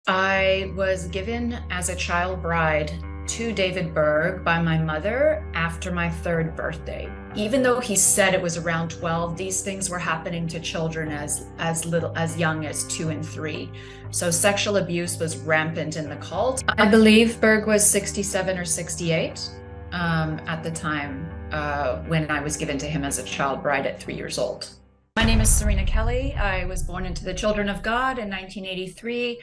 I was given as a child bride to David Berg by my mother after my third birthday. Even though he said it was around 12, these things were happening to children as young as 2 and 3. So sexual abuse was rampant in the cult. I believe Berg was 67 or 68 at the time when I was given to him as a child bride at 3 years old. My name is Serena Kelley. I was born into the Children of God in 1983.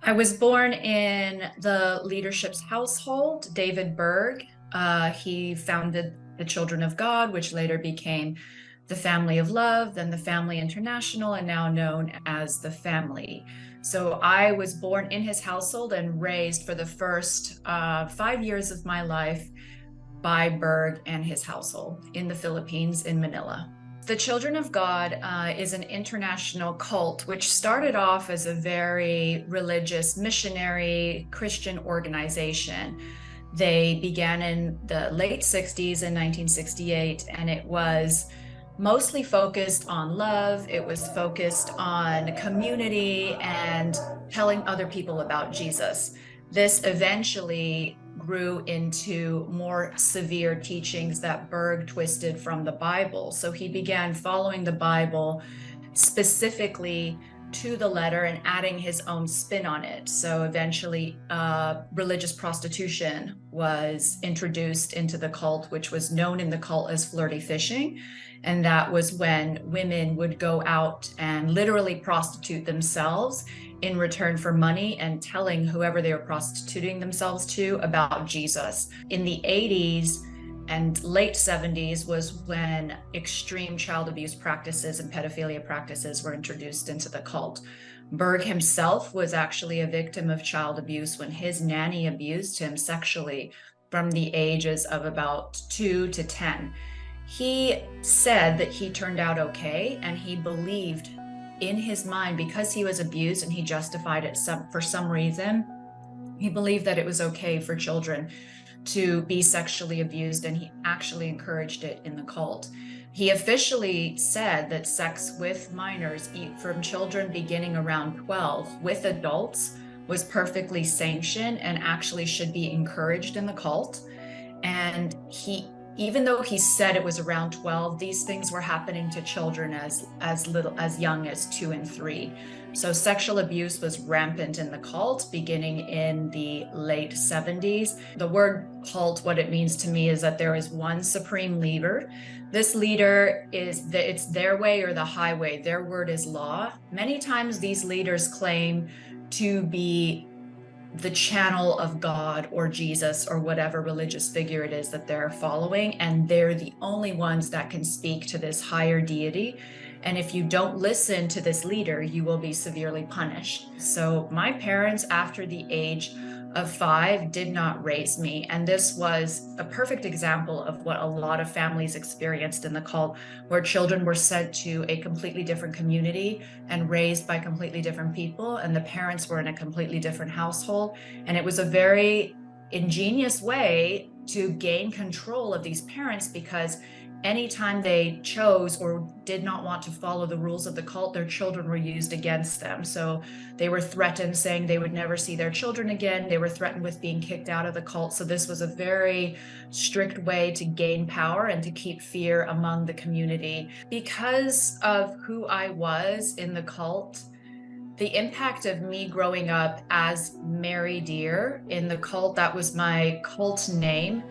I was born in the leadership's household. David Berg, he founded the Children of God, which later became the Family of Love, then the Family International, and now known as the Family. So I was born in his household and raised for the first 5 years of my life by Berg and his household in the Philippines, in Manila. The Children of God is an international cult which started off as a very religious, missionary Christian organization. They began in the late 60s in 1968, and it was mostly focused on love. It was focused on community and telling other people about Jesus. This eventually grew into more severe teachings that Berg twisted from the Bible. So he began following the Bible specifically to the letter and adding his own spin on it. So eventually, religious prostitution was introduced into the cult, which was known in the cult as flirty fishing. And that was when women would go out and literally prostitute themselves in return for money and telling whoever they were prostituting themselves to about Jesus. In the 80s and late 70s was when extreme child abuse practices and pedophilia practices were introduced into the cult. Berg himself was actually a victim of child abuse when his nanny abused him sexually from the ages of about 2 to 10. He said that he turned out okay, and he believed in his mind, because he was abused and he justified it for some reason, he believed that it was okay for children to be sexually abused, and he actually encouraged it in the cult. He officially said that sex with minors, from children beginning around 12, with adults, was perfectly sanctioned and actually should be encouraged in the cult. And even though he said it was around 12, these things were happening to children as young as 2 and 3. So sexual abuse was rampant in the cult beginning in the late 70s. The word cult, what it means to me is that there is one supreme leader. This leader it's their way or the highway. Their word is law. Many times these leaders claim to be the channel of God or Jesus or whatever religious figure it is that they're following, and they're the only ones that can speak to this higher deity. And if you don't listen to this leader, you will be severely punished. So my parents, after the age of 5, did not raise me. And this was a perfect example of what a lot of families experienced in the cult, where children were sent to a completely different community and raised by completely different people, and the parents were in a completely different household. And it was a very ingenious way to gain control of these parents, because anytime they chose or did not want to follow the rules of the cult, their children were used against them. So they were threatened, saying they would never see their children again. They were threatened with being kicked out of the cult. So this was a very strict way to gain power and to keep fear among the community. Because of who I was in the cult, the impact of me growing up as Mary Deer in the cult, that was my cult name,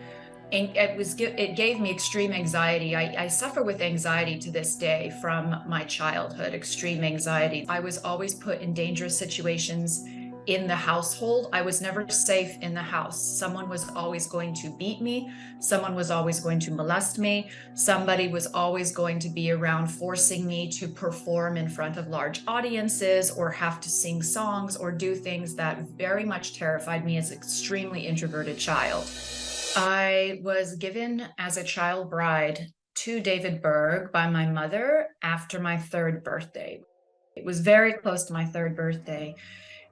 and it gave me extreme anxiety. I suffer with anxiety to this day from my childhood, extreme anxiety. I was always put in dangerous situations in the household. I was never safe in the house. Someone was always going to beat me. Someone was always going to molest me. Somebody was always going to be around forcing me to perform in front of large audiences or have to sing songs or do things that very much terrified me as an extremely introverted child. I was given as a child bride to David Berg by my mother after my third birthday. It was very close to my third birthday.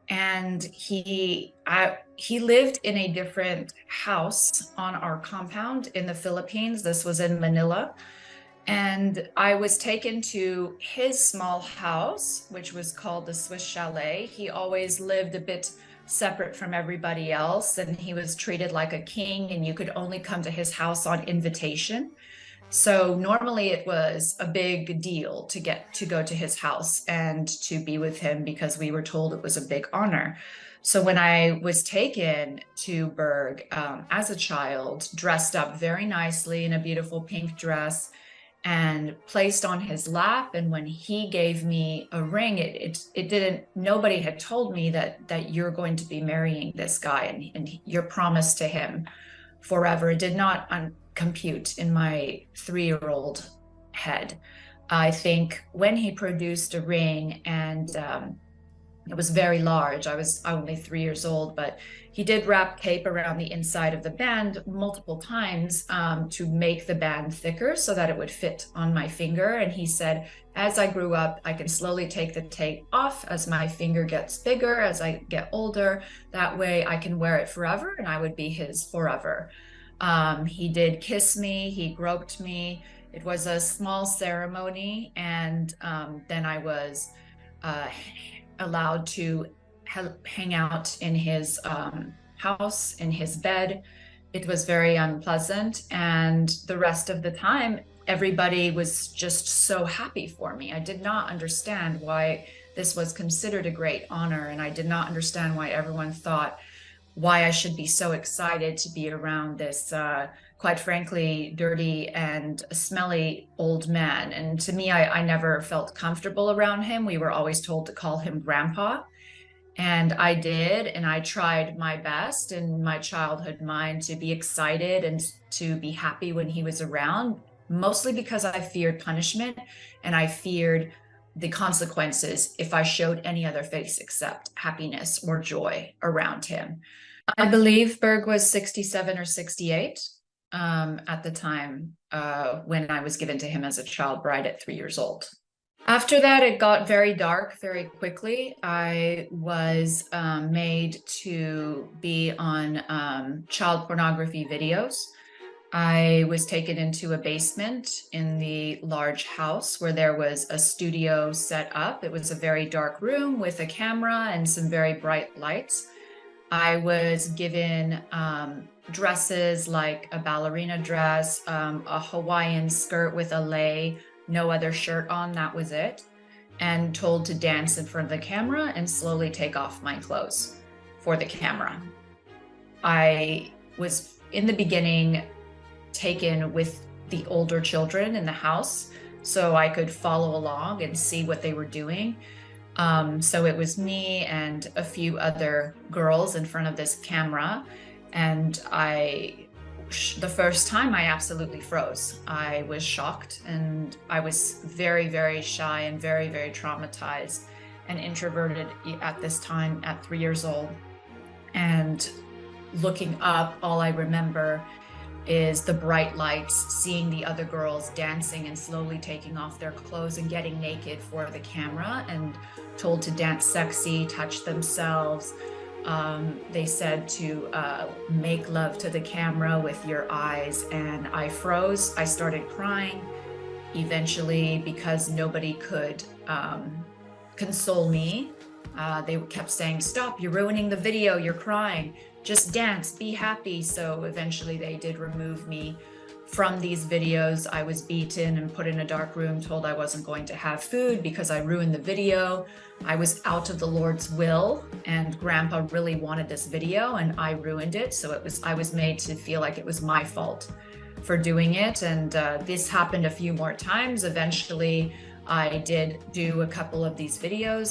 And he lived in a different house on our compound in the Philippines. This was in Manila. And I was taken to his small house, which was called the Swiss Chalet. He always lived a bit separate from everybody else, and he was treated like a king, and you could only come to his house on invitation. So normally it was a big deal to get to go to his house and to be with him because we were told it was a big honor. So when I was taken to Berg as a child, dressed up very nicely in a beautiful pink dress, and placed on his lap, and when he gave me a ring, it didn't, nobody had told me that you're going to be marrying this guy, and you're promised to him forever. It did not compute in my 3-year-old head. I think when he produced a ring, and it was very large. I was only 3 years old, but he did wrap tape around the inside of the band multiple times to make the band thicker so that it would fit on my finger. And he said, as I grew up, I can slowly take the tape off as my finger gets bigger, as I get older. That way I can wear it forever and I would be his forever. He did kiss me, he groped me. It was a small ceremony, and then I was allowed to hang out in his house, in his bed. It was very unpleasant, and the rest of the time everybody was just so happy for me. I did not understand why this was considered a great honor, and I did not understand why everyone thought why I should be so excited to be around this quite frankly dirty and smelly old man. And to me, I never felt comfortable around him. We were always told to call him grandpa, and I did, and I tried my best in my childhood mind to be excited and to be happy when he was around, mostly because I feared punishment and I feared the consequences if I showed any other face except happiness or joy around him. I believe Berg was 67 or 68 at the time when I was given to him as a child bride at 3 years old. After that, it got very dark very quickly. I was made to be on child pornography videos. I was taken into a basement in the large house where there was a studio set up. It was a very dark room with a camera and some very bright lights. I was given dresses like a ballerina dress, a Hawaiian skirt with a lei, no other shirt on, that was it, and told to dance in front of the camera and slowly take off my clothes for the camera. I was, in the beginning, taken with the older children in the house so I could follow along and see what they were doing. So it was me and a few other girls in front of this camera, and the first time I absolutely froze. I was shocked, and I was very, very shy and very, very traumatized and introverted at this time at 3 years old. And looking up, all I remember is the bright lights, seeing the other girls dancing and slowly taking off their clothes and getting naked for the camera and told to dance sexy, touch themselves. They said to make love to the camera with your eyes, and I froze. I started crying. Eventually, because nobody could console me, they kept saying, "Stop, you're ruining the video, you're crying. Just dance, be happy." So eventually they did remove me from these videos. I was beaten and put in a dark room, told I wasn't going to have food because I ruined the video. I was out of the Lord's will, and Grandpa really wanted this video and I ruined it. So I was made to feel like it was my fault for doing it. And this happened a few more times. Eventually, I did do a couple of these videos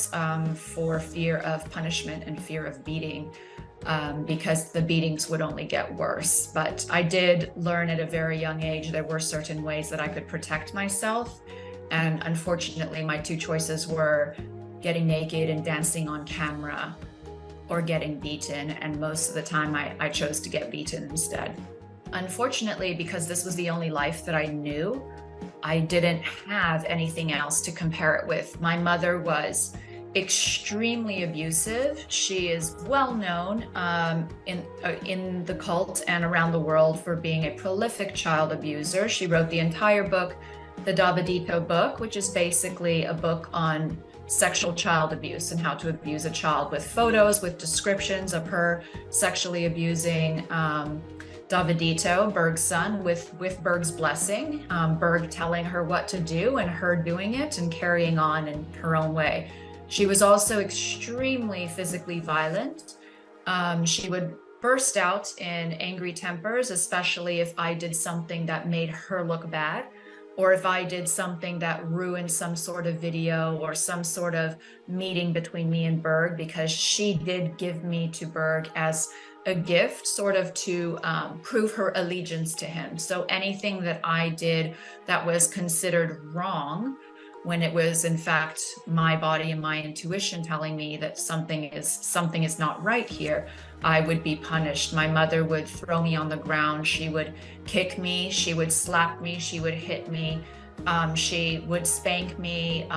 for fear of punishment and fear of beating. Because the beatings would only get worse. But I did learn at a very young age there were certain ways that I could protect myself. And unfortunately, my two choices were getting naked and dancing on camera or getting beaten. And most of the time I chose to get beaten instead. Unfortunately, because this was the only life that I knew, I didn't have anything else to compare it with. My mother was extremely abusive. She is well known in the cult and around the world for being a prolific child abuser. She wrote the entire book, the Davidito book, which is basically a book on sexual child abuse and how to abuse a child, with photos, with descriptions of her sexually abusing Davidito, Berg's son, with Berg's blessing, Berg telling her what to do and her doing it and carrying on in her own way. She was also extremely physically violent. She would burst out in angry tempers, especially if I did something that made her look bad, or if I did something that ruined some sort of video or some sort of meeting between me and Berg, because she did give me to Berg as a gift, sort of to prove her allegiance to him. So anything that I did that was considered wrong, when it was in fact my body and my intuition telling me that something is not right here, I would be punished. My mother would throw me on the ground. She would kick me. She would slap me. She would hit me. She would spank me,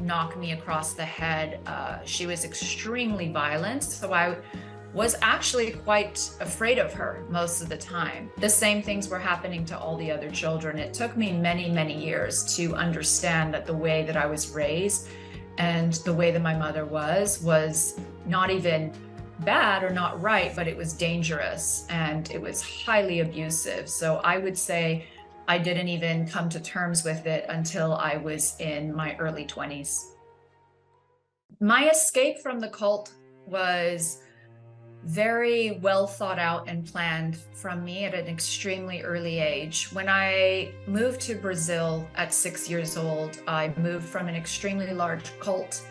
knock me across the head. She was extremely violent. So I was actually quite afraid of her most of the time. The same things were happening to all the other children. It took me many, many years to understand that the way that I was raised and the way that my mother was not even bad or not right, but it was dangerous and it was highly abusive. So I would say I didn't even come to terms with it until I was in my early 20s. My escape from the cult was very well thought out and planned from me at an extremely early age. When I moved to Brazil at 6 years old, I moved from an extremely large cult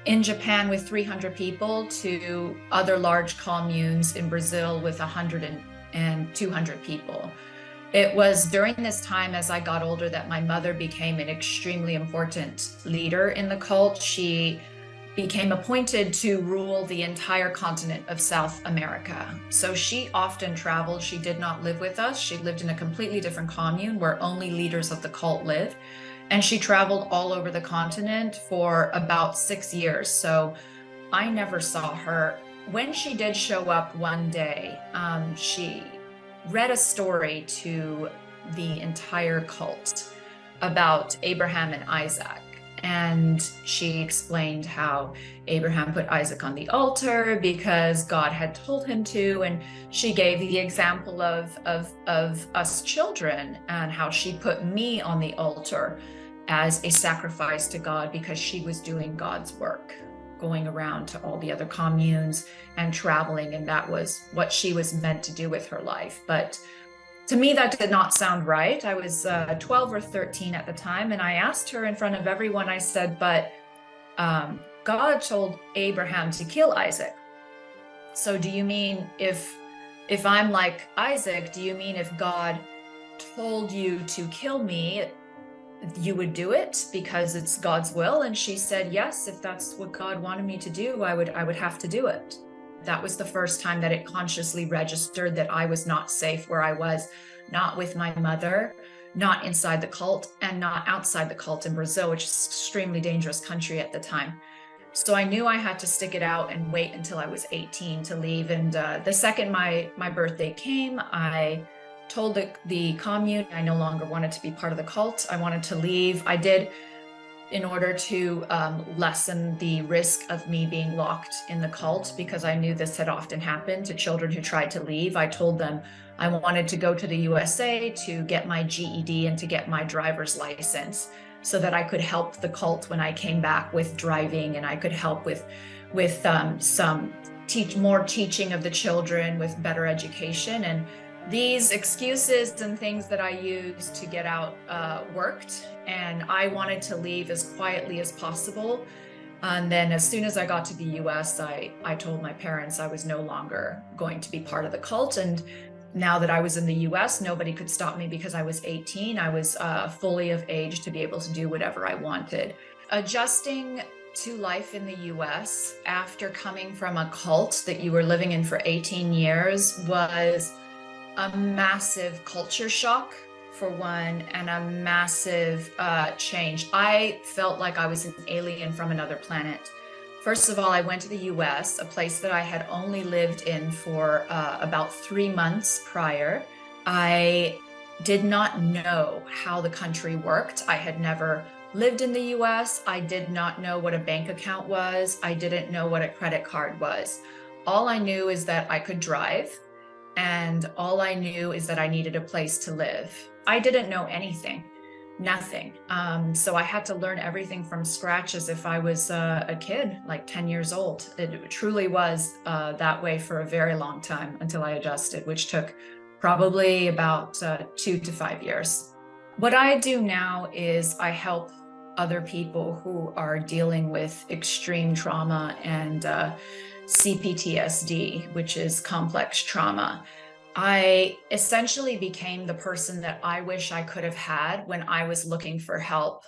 in Japan with 300 people to other large communes in Brazil with 100 and 200 people. It was during this time, as I got older, that my mother became an extremely important leader in the cult. She became appointed to rule the entire continent of South America. So she often traveled. She did not live with us. She lived in a completely different commune where only leaders of the cult lived. And she traveled all over the continent for about 6 years. So I never saw her. When she did show up one day, she read a story to the entire cult about Abraham and Isaac. And she explained how Abraham put Isaac on the altar because God had told him to. And she gave the example of us children and how she put me on the altar as a sacrifice to God because she was doing God's work, going around to all the other communes and traveling. And that was what she was meant to do with her life. But to me, that did not sound right. I was 12 or 13 at the time, and I asked her in front of everyone, I said, but God told Abraham to kill Isaac. So do you mean if I'm like Isaac, do you mean if God told you to kill me, you would do it because it's God's will? And she said, yes, if that's what God wanted me to do, I would have to do it. That was the first time that it consciously registered that I was not safe where I was, not with my mother, not inside the cult, and not outside the cult in Brazil, which is an extremely dangerous country at the time. So I knew I had to stick it out and wait until I was 18 to leave. And the second my birthday came, I told the commune I no longer wanted to be part of the cult. I wanted to leave. I did, in order to lessen the risk of me being locked in the cult, because I knew this had often happened to children who tried to leave. I told them I wanted to go to the USA to get my GED and to get my driver's license so that I could help the cult when I came back with driving, and I could help with some more teaching of the children, with better education. And these excuses and things that I used to get out worked, and I wanted to leave as quietly as possible. And then as soon as I got to the US, I told my parents I was no longer going to be part of the cult. And now that I was in the US, nobody could stop me because I was 18. I was fully of age to be able to do whatever I wanted. Adjusting to life in the US after coming from a cult that you were living in for 18 years was a massive culture shock, for one, and a massive change. I felt like I was an alien from another planet. First of all, I went to the US, a place that I had only lived in for about 3 months prior. I did not know how the country worked. I had never lived in the US. I did not know what a bank account was. I didn't know what a credit card was. All I knew is that I could drive, and all I knew is that I needed a place to live. I didn't know anything, nothing. So I had to learn everything from scratch as if I was a kid, like 10 years old. It truly was that way for a very long time until I adjusted, which took probably about 2 to 5 years. What I do now is I help other people who are dealing with extreme trauma and CPTSD, which is complex trauma. I essentially became the person that I wish I could have had when I was looking for help